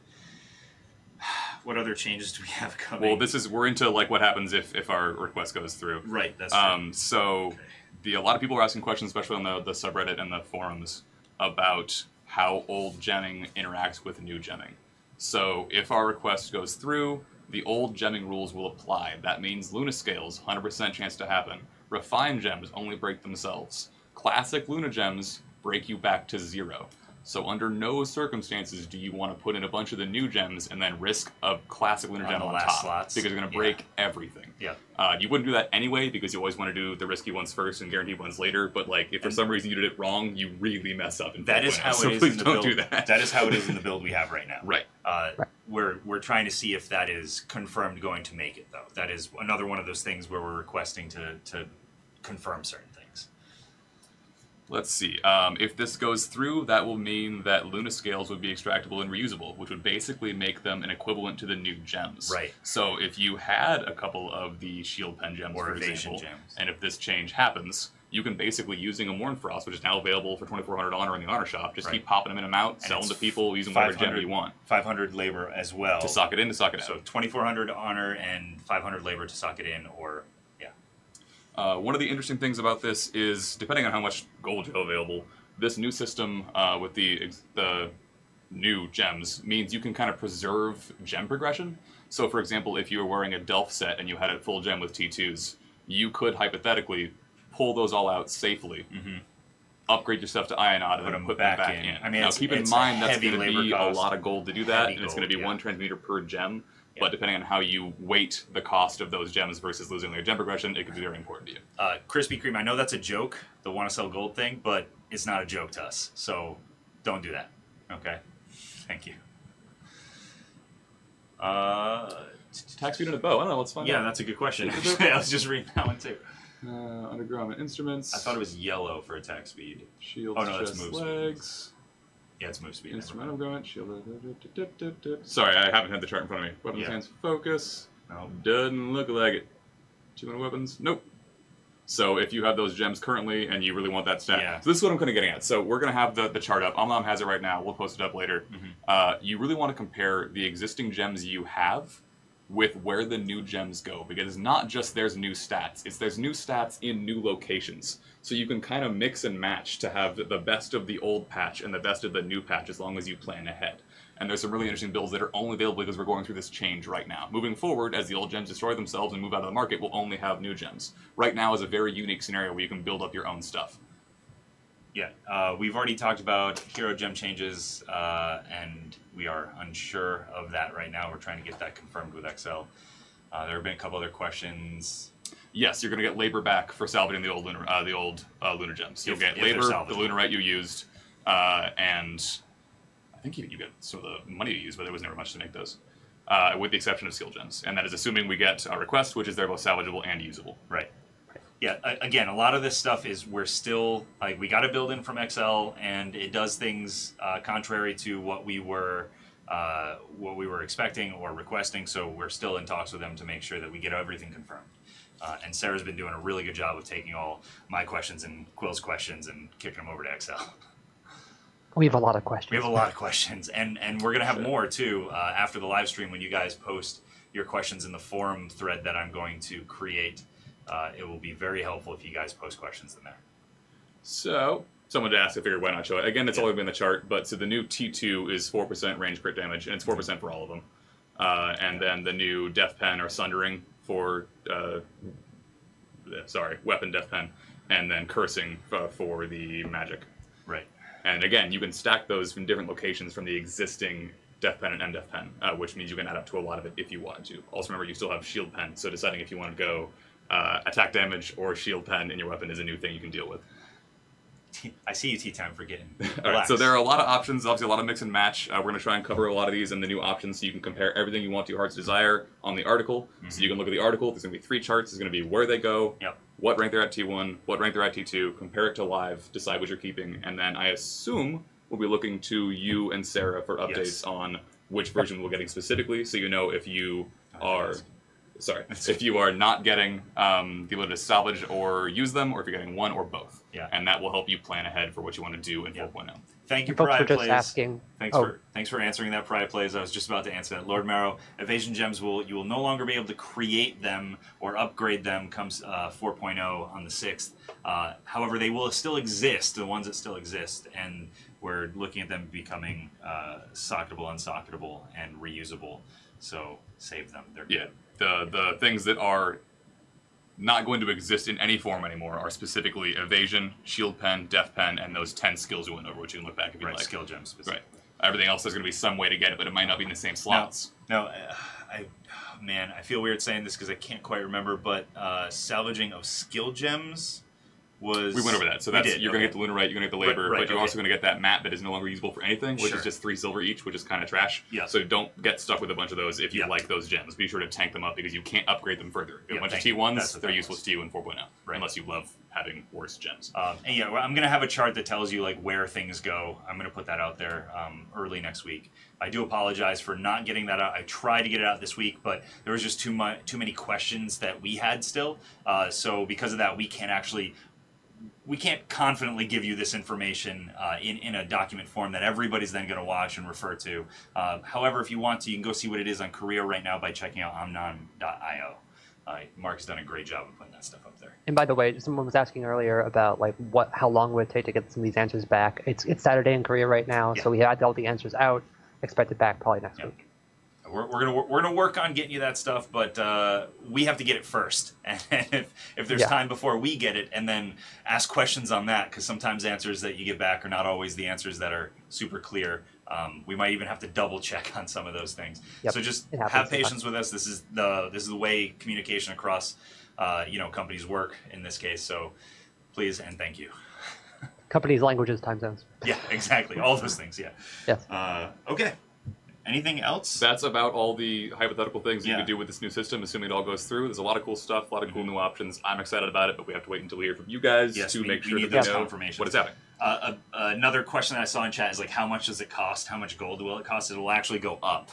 what other changes do we have coming? Well, we're into like what happens if our request goes through. Right, that's true. So a lot of people are asking questions, especially on the subreddit and the forums, about how old gemming interacts with new gemming. So if our request goes through, the old gemming rules will apply. That means Luna scales, 100% chance to happen. Refined gems only break themselves. Classic Luna gems break you back to 0. So under no circumstances do you want to put in a bunch of the new gems and then risk a classic Lunar gem on top. Slots. Because you're going to break everything. Yeah. You wouldn't do that anyway because you always want to do the risky ones first and guaranteed ones later. But like, if for some reason you did it wrong, you really mess up. That is how it is in the build. Do that. That is how it is in the build we have right now. Right. We're trying to see if that is confirmed going to make it, though. That is another one of those things where we're requesting to confirm certain things. Let's see. If this goes through, that will mean that Luna scales would be extractable and reusable, which would basically make them an equivalent to the new gems. Right. So if you had a couple of the shield pen gems, or for example, and if this change happens, you can basically, using a Mournfrost, which is now available for 2,400 honor in the honor shop, just keep popping them in and out, sell them to people, using whatever gem you want. 500 labor as well. To sock it in, to sock it out. So 2,400 honor and 500 labor to sock it in, or... One of the interesting things about this is, depending on how much gold you have available, this new system with the new gems means you can kind of preserve gem progression. So, for example, if you were wearing a Delph set and you had a full gem with T2s, you could hypothetically pull those all out safely, upgrade your stuff to Ionod, and then put them back in. I mean, now, keep in mind that's going to be a lot of gold to do that, and it's going to be 1 transmuter per gem. but depending on how you weight the cost of those gems versus losing their gem progression, it could be very important to you. Krispy Kreme, I know that's a joke, the want to sell gold thing, but it's not a joke to us, so don't do that. Okay? Thank you. Attack speed and a bow. I don't know. Let's find out. Yeah, that's a good question. Actually, I was just reading that one too. Undergarment instruments. I thought it was yellow for attack speed. Shields, oh no, that's chest, move legs. speed. Yeah, it's move speed. Instrumental garment. Shield. Sorry, I haven't had the chart in front of me. Weapons, hands, focus. No. Doesn't look like it. 2 weapons. Nope. So if you have those gems currently and you really want that stat, so this is what I'm kind of getting at. So we're going to have the chart up. Amlam has it right now. We'll post it up later. You really want to compare the existing gems you have with where the new gems go, because it's not just there's new stats, it's there's new stats in new locations. So you can kind of mix and match to have the best of the old patch and the best of the new patch as long as you plan ahead. And there's some really interesting builds that are only available because we're going through this change right now. Moving forward, as the old gems destroy themselves and move out of the market, we'll only have new gems. Right now is a very unique scenario where you can build up your own stuff. Yeah, we've already talked about hero gem changes, and we are unsure of that right now. We're trying to get that confirmed with XL. There have been a couple other questions. Yes, you're going to get labor back for salvaging the old lunar gems. You'll get labor, the lunarite you used, and I think you get some of the money you used, but there was never much to make those, with the exception of skill gems. And that is assuming we get a request, which is they're both salvageable and usable. Right. Yeah, again, a lot of this stuff is we're still, like, we got to build in from XL, and it does things contrary to what we were expecting or requesting, so we're still in talks with them to make sure that we get everything confirmed. And Sarah's been doing a really good job of taking all my questions and Quill's questions and kicking them over to XL. We have a lot of questions. We have a lot of questions, and we're going to have more, too, after the live stream when you guys post your questions in the forum thread that I'm going to create. It will be very helpful if you guys post questions in there. So, someone to ask, I figured why not show it. Again, it's always been the chart, but so the new T2 is 4% range crit damage, and it's 4% for all of them. And then the new Death Pen or Sundering for, weapon Death Pen, and then Cursing for the magic. Right. And again, you can stack those from different locations from the existing Death Pen and M-Death Pen, which means you can add up to a lot of it if you wanted to. Also remember, you still have Shield Pen, so deciding if you want to go attack damage or shield pen in your weapon is a new thing you can deal with. I see you, T-Time, forgetting. Alright, so there are a lot of options, obviously a lot of mix and match. We're going to try and cover a lot of these in the new options so you can compare everything you want to your heart's desire on the article. So you can look at the article, there's going to be 3 charts, there's going to be where they go, what rank they're at T1, what rank they're at T2, compare it to live, decide what you're keeping, and then I assume we'll be looking to you and Sarah for updates on which version we're getting specifically, so you know if you are... Sorry, if you are not getting the ability to salvage or use them, or if you're getting one or both. Yeah. And that will help you plan ahead for what you want to do in 4.0. Thank you, folks, Pariah for just Plays. asking. Thanks for answering that, Pariah Plays. I was just about to answer that. Lord Marrow, evasion gems you will no longer be able to create them or upgrade them comes 4.0 on the 6th. However, they will still exist, the ones that still exist, and we're looking at them becoming socketable, unsocketable, and reusable. So save them. They're good. The things that are not going to exist in any form anymore are specifically evasion, shield pen, death pen, and those 10 skills we went over, which you can look back if you like. Skill gems specifically. Right. Everything else, there's going to be some way to get it, but it might not be in the same slots. No, I feel weird saying this because I can't quite remember, but salvaging of skill gems was... We went over that. So that's you're going to get the lunarite, you're going to get the labor, but you're also going to get that mat that is no longer usable for anything, which is just 3 silver each, which is kind of trash. Yeah. So don't get stuck with a bunch of those if you like those gems. Be sure to tank them up because you can't upgrade them further. A bunch of T1s, they're useless to you in 4.0, unless you love having worse gems. And yeah, I'm going to have a chart that tells you like where things go. I'm going to put that out there early next week. I do apologize for not getting that out. I tried to get it out this week, but there was just too many questions that we had still. So because of that, we can't confidently give you this information in a document form that everybody's then going to watch and refer to. However, if you want to, you can go see what it is on Korea right now by checking out omnon.io. Mark's done a great job of putting that stuff up there. And by the way, someone was asking earlier about like how long would it take to get some of these answers back. It's Saturday in Korea right now, so we had all the answers out. Expect it back probably next week. We're gonna work on getting you that stuff, but we have to get it first. And if there's time before we get it, and then ask questions on that, because sometimes answers that you get back are not always the answers that are super clear. We might even have to double check on some of those things. Yep. So just It happens have patience with us. This is the way communication across companies work in this case. So please and thank you. Companies, languages, time zones. Yeah, exactly. All those things. Yeah. Yes. Okay. Anything else? That's about all the hypothetical things you Yeah. could do with this new system, assuming it all goes through. There's a lot of cool stuff, a lot of cool new options. I'm excited about it, but we have to wait until we hear from you guys Yes, to we make sure need that those we know confirmations. what is happening. Another question that I saw in chat is like, how much does it cost? How much gold will it cost? It will actually go up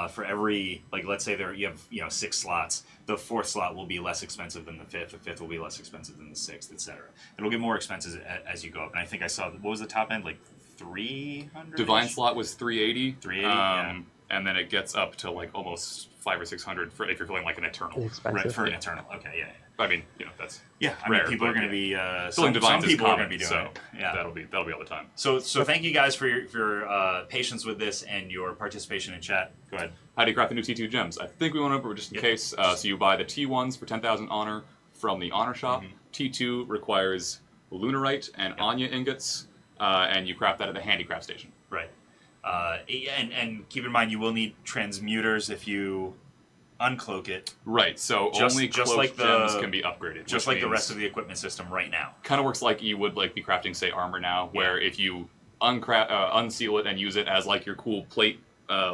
for every, like, let's say you have 6 slots. The 4th slot will be less expensive than the 5th. The 5th will be less expensive than the 6th, etc. It'll get more expensive as you go up. And I think I saw, what was the top end? Like 300? Divine slot was 380. 380, yeah. And then it gets up to like almost 500 or 600 for if you're feeling like an Eternal. It's expensive. Right, for an Eternal. Okay, yeah. I mean, that's Yeah, I rare, mean, people are but going to be, filling some Divines is people are common, going to be doing so it. Yeah. that'll be all the time. So thank you guys for your patience with this and your participation in chat. Go ahead. How do you craft the new T2 gems? I think we went over it just in case. So you buy the T1s for 10,000 honor from the honor shop. T2 requires lunarite and Anya ingots, and you craft that at the handicraft station. Right. And keep in mind, you will need transmuters if you uncloak it. Right, so only cloaked gems can be upgraded. Just like the rest of the equipment system right now. Kind of works like you would be crafting, say, armor now, where if you unseal it and use it as like your cool plate,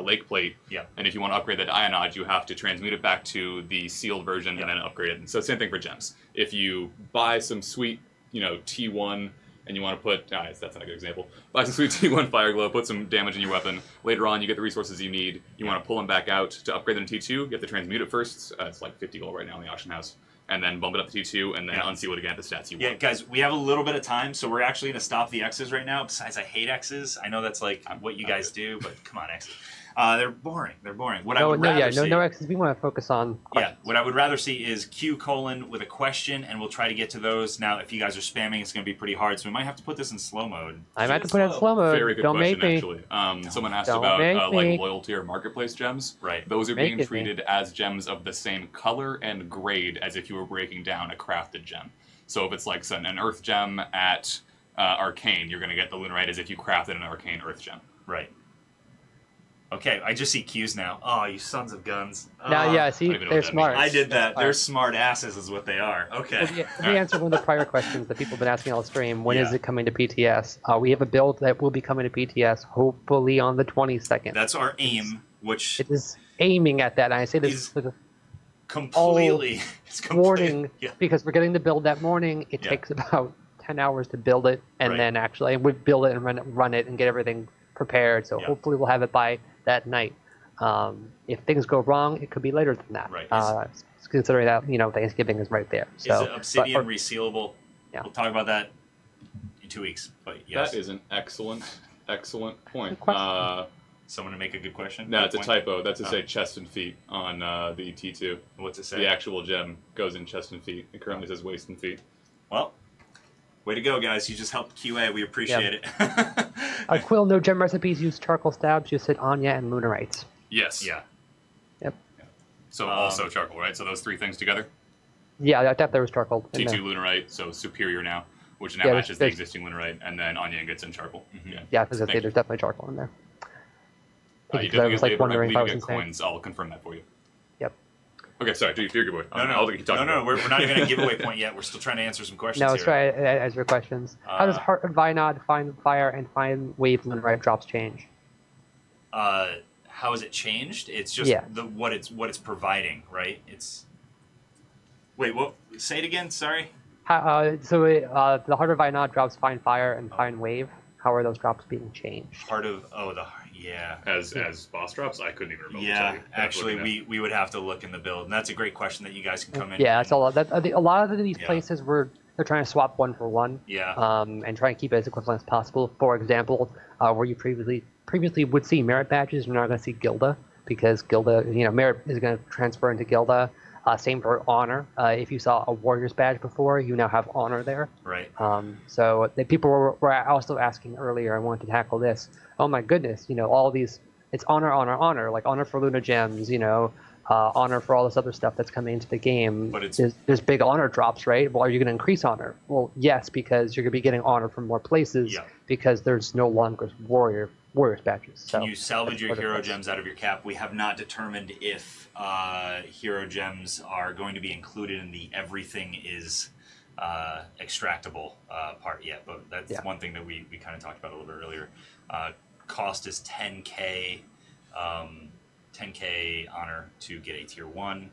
lake plate, and if you want to upgrade that to Ionage, you have to transmute it back to the sealed version and then upgrade it. And so same thing for gems. If you buy some sweet, T1 and you want to put, that's not a good example, buy some sweet T1 Fire Glow, put some damage in your weapon. Later on, you get the resources you need. You want to pull them back out to upgrade them to T2. You have to transmute it first. It's like 50 gold right now in the auction house. And then bump it up to T2, and then unseal it again at the stats you want. Yeah, guys, we have a little bit of time, so we're actually going to stop the X's right now. Besides, I hate X's. I know that's like what you guys do, but come on, X's. They're boring. They're boring. What I would rather see, no X's. We want to focus on questions. What I would rather see is Q : with a question, and we'll try to get to those. Now, if you guys are spamming, it's going to be pretty hard, so we might have to put this in slow mode. I might have to put it in slow mode. Very good Don't question, make me. actually. Someone asked Don't about make me. like loyalty or marketplace gems. Right. Those are Make being it treated as gems of the same color and grade as if you were breaking down a crafted gem. So if it's like an earth gem at Arcane, you're going to get the lunarite as if you crafted an Arcane earth gem. Right. Okay, I just see Q's now. Oh, you sons of guns. Now, yeah, see, even know what they're that smart. I did that. They're smart asses is what they are. Okay. We answered one of the prior questions that people have been asking on the stream. When is it coming to PTS? We have a build that will be coming to PTS, hopefully on the 22nd. That's our aim, which it is aiming at that. And I say this with a completely warning because we're getting the build that morning. It takes about 10 hours to build it, and then actually we build it and run it and get everything prepared. So hopefully we'll have it by that night. If things go wrong, it could be later than that. Right. Considering that Thanksgiving is right there. So, is it obsidian resealable? Yeah. We'll talk about that in 2 weeks. But yes, that is an excellent point. Someone to make a good question? No, it's a typo. That's to say chest and feet on the T2. What's it say? The actual gem goes in chest and feet. It currently says waist and feet. Well, way to go, guys. You just helped QA. We appreciate it. Quill, no gem recipes use charcoal stabs. You said Anya and lunarites. Yes. Yeah. Yep. So also charcoal, right? So those 3 things together? Yeah, I thought there was charcoal. T2 lunarite, so superior now, which now matches the existing lunarite, and then Anya ingots and charcoal. Yeah, because there's definitely charcoal in there. You definitely get labor. I believe you get coins. I'll confirm that for you. Yep. Okay, sorry. Do your giveaway. No, we're not even at a giveaway point yet. We're still trying to answer some questions. No, let's try answer questions. How does Heart of Vinod, Find Fire, and Find Wave lunarite drops change? How has it changed? It's just what it's providing, right? It's wait, what? Say it again. Sorry. The Heart of Vinod drops Find Fire and Find Wave. How are those drops being changed? As boss drops, I couldn't even remember. Yeah, actually, we would have to look in the build, and that's a great question that you guys can come in. Yeah, that's a lot. A lot of these places where they're trying to swap 1 for 1. Yeah. And try and keep it as equivalent as possible. For example, where you previously would see merit badges, you're not going to see Gilda because Gilda, merit is going to transfer into Gilda. Same for honor. If you saw a warrior's badge before, you now have honor there. Right. So the people were also asking earlier. I wanted to tackle this. Oh my goodness! All these. It's honor, like honor for Luna gems. honor for all this other stuff that's coming into the game. But there's big honor drops, right? Well, are you going to increase honor? Well, yes, because you're going to be getting honor from more places because there's no longer warriors badges. So can you salvage your hero gems out of your cap? We have not determined if hero gems are going to be included in the everything is extractable part yet, but that's one thing that we kind of talked about a little bit earlier. Cost is 10k 10k honor to get a tier 1.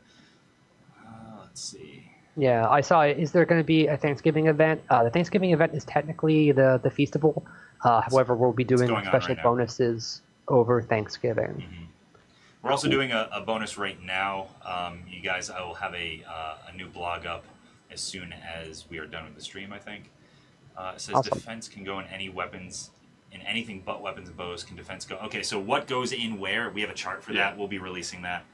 Let's see. Yeah, I saw it. Is there going to be a Thanksgiving event? The Thanksgiving event is technically the Feastable. However, we'll be doing special bonuses over Thanksgiving. Mm-hmm. We're also doing a bonus right now. You guys, I will have a new blog up as soon as we are done with the stream, I think. It says defense can go in any weapons, in anything but weapons and bows can defense go. Okay, so what goes in where? We have a chart for that. We'll be releasing that.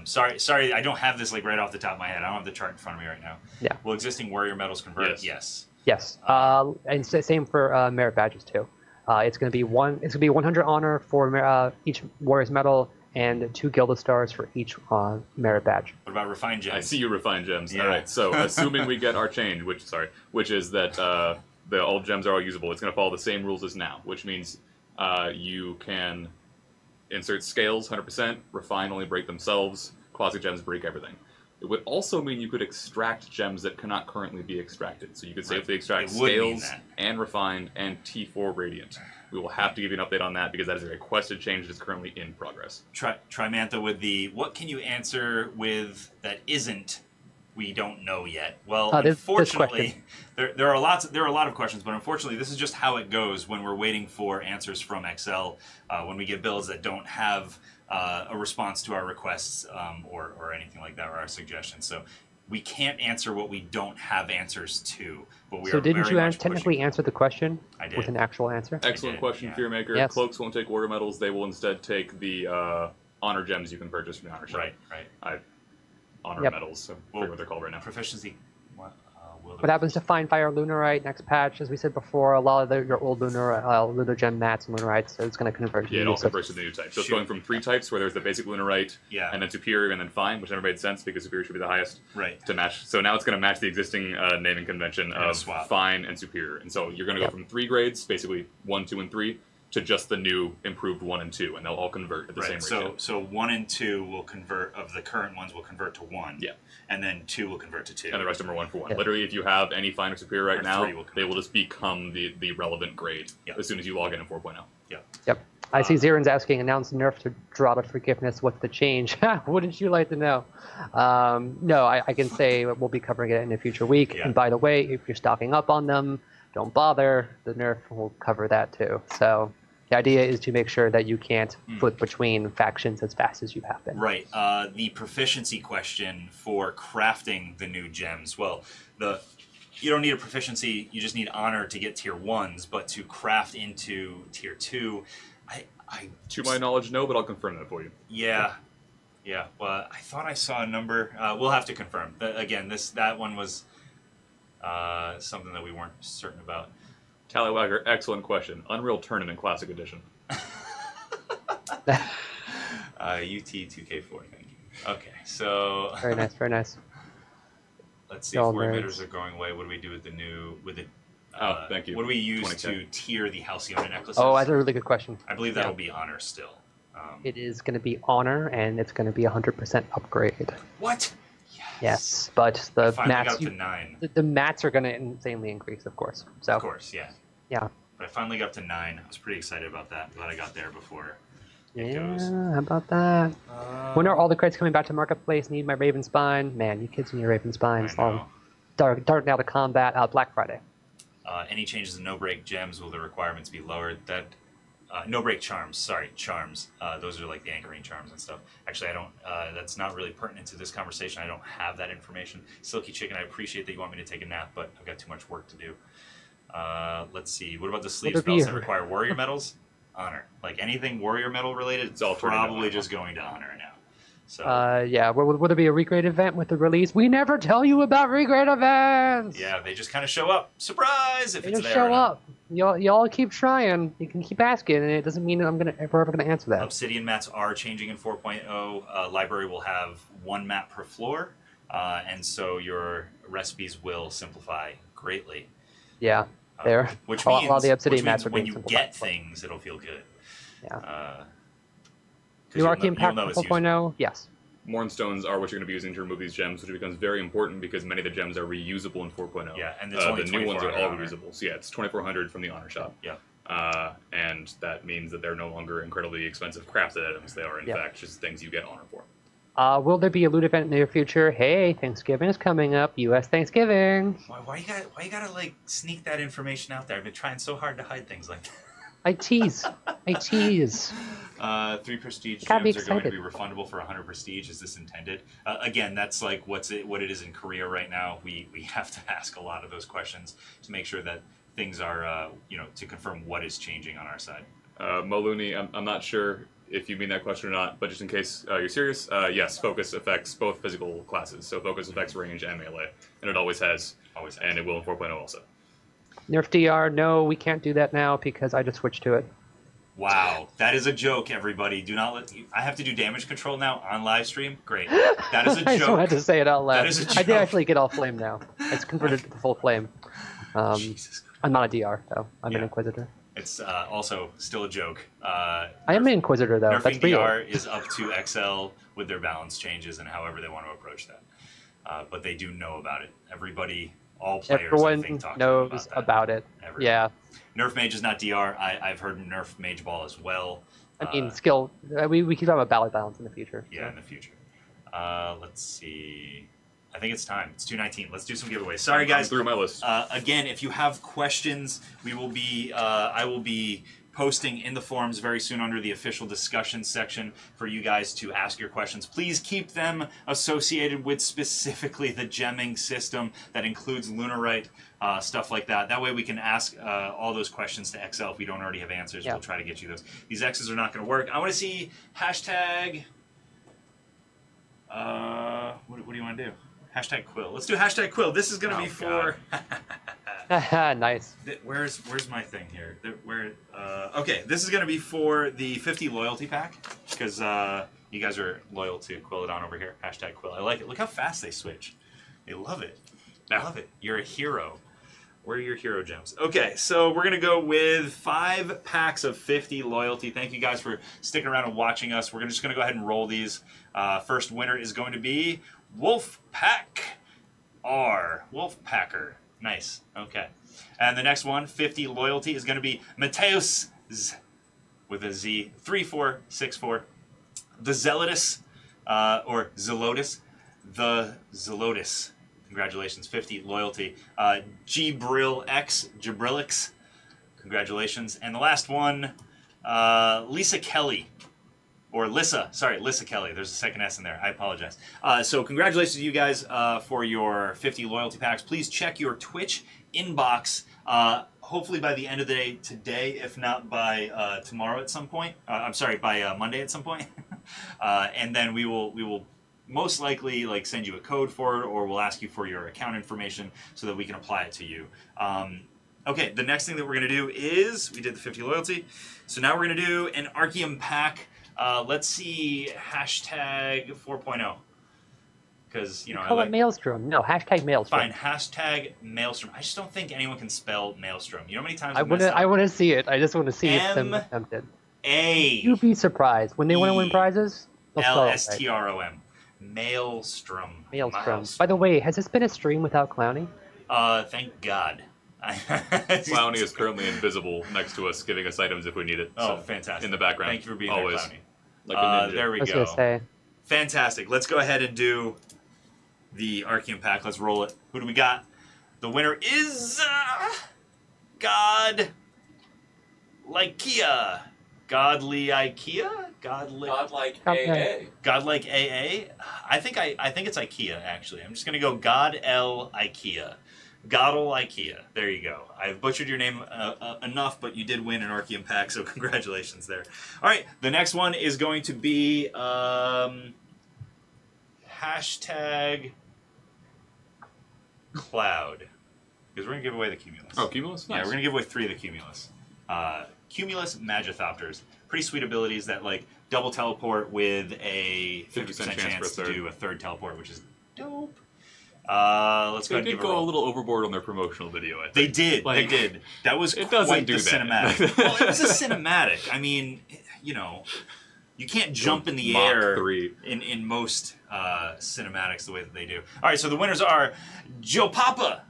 Sorry, I don't have this like right off the top of my head. I don't have the chart in front of me right now. Yeah. Will existing warrior medals convert? Yes. And same for merit badges too. It's going to be 100 honor for each warrior's medal, and 2 gilded stars for each merit badge. What about refined gems? I see you refined gems. Yeah. All right. So assuming we get our change, which is that the old gems are all usable, it's going to follow the same rules as now, which means you can insert scales 100%, refine only break themselves, quasi gems break everything. It would also mean you could extract gems that cannot currently be extracted. So you could safely extract scales and refined and T4 radiant. We will have to give you an update on that because that is a requested change that is currently in progress. Trimantha with the what can you answer with that isn't we don't know yet. Well, unfortunately, there are a lot of questions, but unfortunately, this is just how it goes when we're waiting for answers from Excel. When we get builds that don't have a response to our requests or anything like that, or our suggestions. So we can't answer what we don't have answers to. But we so are didn't very you much technically answer the question I did. with an actual answer? Excellent question, Fearmaker. Yes. Cloaks won't take warrior medals. They will instead take the honor gems you can purchase from the honor shop. Right. Honor medals, so I forget what they're called right now. Proficiency. What happens to Fine Fire Lunarite next patch? As we said before, a lot of your old Lunar Gem mats and Lunarites, so it's going to convert to it all converts to the new type. So it's going from 3 types, where there's the basic Lunarite, and then Superior, and then Fine, which never made sense because Superior should be the highest to match. So now it's going to match the existing naming convention of Fine and Superior. And so you're going to go from 3 grades, basically 1, 2, and 3, to just the new improved 1 and 2, and they'll all convert at the same ratio. So 1 and 2 will convert, of the current ones will convert to 1. Yeah. And then 2 will convert to 2. And the rest of them are 1 for 1. Yeah. Literally, if you have any Fine or Superior right now, they will just become the relevant grade as soon as you log in 4.0. Yep. I see Ziren's asking, announce nerf to Draw to Forgiveness. What's the change? Wouldn't you like to know? No, I can say we'll be covering it in a future week. Yeah. And by the way, if you're stocking up on them, don't bother. The nerf will cover that too. So the idea is to make sure that you can't flip between factions as fast as you have been. Right. The proficiency question for crafting the new gems. Well, you don't need a proficiency. You just need honor to get tier 1s, but to craft into tier 2, to my knowledge, no, but I'll confirm that for you. Yeah. Well, I thought I saw a number. We'll have to confirm. Again, that one was something that we weren't certain about. Tallywagger, excellent question. Unreal Tournament Classic Edition. UT 2K4, thank you. Okay, so very nice. Let's see if warrior emitters are going away. What do we do with thank you. What do we use to tier the Halcyone necklaces? Oh, that's a really good question. I believe that'll be honor still. It is going to be honor, and it's going to be 100% upgrade. What? Yes, but the mats got to 9. The mats are going to insanely increase, of course. So of course, yeah. But I finally got up to 9. I was pretty excited about that. I'm glad I got there before. How about that? When are all the crates coming back to Marketplace? Need my Raven Spine? Man, you kids and your Raven Spines. Dark now to combat. Black Friday. Any changes in no-break gems? Will the requirements be lowered? No-break charms. Sorry, charms. Those are like the anchoring charms and stuff. Actually, I don't. That's not really pertinent to this conversation. I don't have that information. Silky Chicken, I appreciate that you want me to take a nap, but I've got too much work to do. Let's see. What about the sleeve spells that require warrior medals? Honor. Like anything warrior medal related, it's all probably just going to honor now. So will there be a regrade event with the release? We never tell you about regrade events. Yeah, they just kind of show up. Surprise! If they it's just there. show up. y'all keep trying. You can keep asking, and it doesn't mean that we're ever gonna answer that. Obsidian mats are changing in 4.0. Library will have one map per floor, and so your recipes will simplify greatly. Yeah, there. Which a means, lot of the Obsidian which means mats are when being you simplified. get things, it'll feel good. Yeah. New New Archean Pack 4.0, yes. Mournstones are what you're going to be using to remove these gems, which becomes very important because many of the gems are reusable in 4.0. Yeah, and it's only the new ones are all honor. reusable. So yeah, it's 2,400 from the honor shop. Yeah. And that means that they're no longer incredibly expensive crafted items. They are, in fact, just things you get honor for. Will there be a loot event in the near future? Hey, Thanksgiving is coming up. U.S. Thanksgiving. Why you gotta like sneak that information out there? I've been trying so hard to hide things like that. I tease. 3 prestige Gotta be gems are going to be excited. refundable for 100 prestige. Is this intended? Again, that's like what it is in Korea right now. We have to ask a lot of those questions to make sure that things are to confirm what is changing on our side. Moluni, I'm not sure if you mean that question or not, but just in case you're serious, yes, focus affects both physical classes. So focus affects range and melee, and it always has, and it will in 4.0 also. Nerf DR, no, we can't do that now because I just switched to it. Wow, that is a joke, everybody. Do not let I have to do damage control now on live stream? Great. That is a joke. I just wanted to say it out loud. That is a I did joke. actually get all flame now. It's converted to full flame. Jesus Christ. I'm not a DR, though. I'm an Yeah. Inquisitor. It's also still a joke. I am an Inquisitor, though. Nerfing That's real. DR is up to XL with their balance changes and however they want to approach that. But they do know about it. Everybody, all players, I Everyone think, talk knows about it. Everyone. Yeah. Nerf Mage is not DR. I've heard Nerf Mage Ball as well. I mean, skill. We keep talking about ballot balance in the future. Yeah, in the future. Let's see. I think it's time. It's 2:19. Let's do some giveaways. Sorry, guys. I'm through my list. Again, if you have questions, I will be posting in the forums very soon under the official discussion section for you guys to ask your questions. Please keep them associated with specifically the gemming system that includes Lunarite, stuff like that. That way we can ask all those questions to XL if we don't already have answers. Yeah. We'll try to get you those. These X's are not going to work. I want to see hashtag... what do you want to do? Hashtag Quill. Let's do hashtag Quill. This is going to be for... Nice. Where's my thing here? Okay, this is going to be for the 50 loyalty pack, because you guys are loyal to Quilladon over here. Hashtag Quill. I like it. Look how fast they switch. They love it. I love it. You're a hero. Where are your hero gems? Okay, so we're going to go with 5 packs of 50 loyalty. Thank you guys for sticking around and watching us. We're just going to go ahead and roll these. First winner is going to be Wolfpack R. Wolfpacker. Nice. Okay. And the next one, 50 loyalty, is going to be Mateus Z, with a Z, 3464. The Zealotus, or Zelotus. The Zelotus. Congratulations, 50 loyalty. Gibril X, Gibrilix. Congratulations. And the last one, Lisa Kelly. Or Lissa, sorry, Lissa Kelly. There's a second S in there. I apologize. So congratulations to you guys for your 50 loyalty packs. Please check your Twitch inbox. Hopefully by the end of the day today, if not by tomorrow at some point. I'm sorry, by Monday at some point. And then we will most likely send you a code for it, or we'll ask you for your account information so that we can apply it to you. Okay, the next thing that we're going to do is, we did the 50 loyalty. So now we're going to do an Archeum pack. Let's see, hashtag 4.0. Because, you know, Call it Maelström. No, hashtag Maelström. Fine, hashtag Maelström. I just don't think anyone can spell Maelström. You know how many times I want to see it. I just want to see if them attempted. You'd be surprised. When they want to win prizes, they'll spell it right. Lstrom. Maelström. Maelström. By the way, has this been a stream without Clowny? Thank God. Clowny is currently invisible next to us, giving us items if we need it. Oh, fantastic. In the background. Thank you for being always. there, Clowny. Like a ninja. There we I was go. going to say. Fantastic. Let's go ahead and do the Archeum pack. Let's roll it. Who do we got? The winner is God Ikea. Godly Ikea? Godlike AA. Godlike AA? I think it's Ikea, actually. I'm just going to go God L Ikea. Godel Ikea. There you go. I've butchered your name enough, but you did win an Archeum pack, so congratulations there. All right, the next one is going to be hashtag Cloud. Because we're going to give away the Cumulus. Oh, Cumulus? Nice. Yeah, we're going to give away 3 of the Cumulus. Cumulus Magithopters. Pretty sweet abilities that like double teleport with a 50% chance to do a third teleport, which is dope. Let's go ahead and give a little overboard on their promotional video, I think. They did. Like, they did. That was quite the cinematic. Well, it was a cinematic. I mean, you know, you can't jump in the air in most cinematics the way that they do. All right, so the winners are Joe Papa,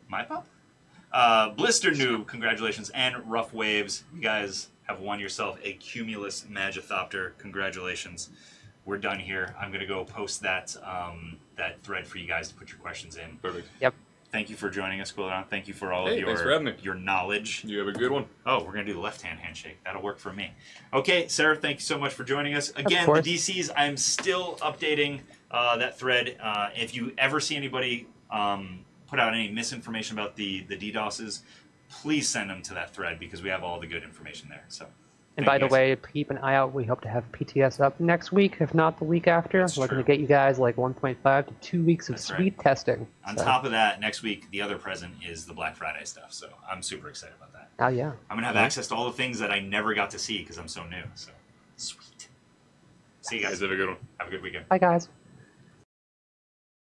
my papa, Blister Noob, congratulations, and Rough Waves. You guys have won yourself a Cumulus Magithopter. Congratulations. We're done here. I'm going to go post that that thread for you guys to put your questions in. Perfect. Yep. Thank you for joining us, Quilladon. Thank you for all of thanks for having me. your knowledge. You have a good one. Oh, we're going to do the left-hand handshake. That'll work for me. Okay, Sarah, thank you so much for joining us. Again, the DCs, I'm still updating that thread. If you ever see anybody put out any misinformation about the DDoSes, please send them to that thread because we have all the good information there. So. And by the way, keep an eye out. We hope to have PTS up next week, if not the week after. We're going to get you guys like 1.5 to 2 weeks of sweet testing. On top of that, next week, the other present is the Black Friday stuff. So I'm super excited about that. Oh, yeah. I'm going to have access to all the things that I never got to see because I'm so new. So sweet. See you guys. Have a good one. Have a good weekend. Bye, guys.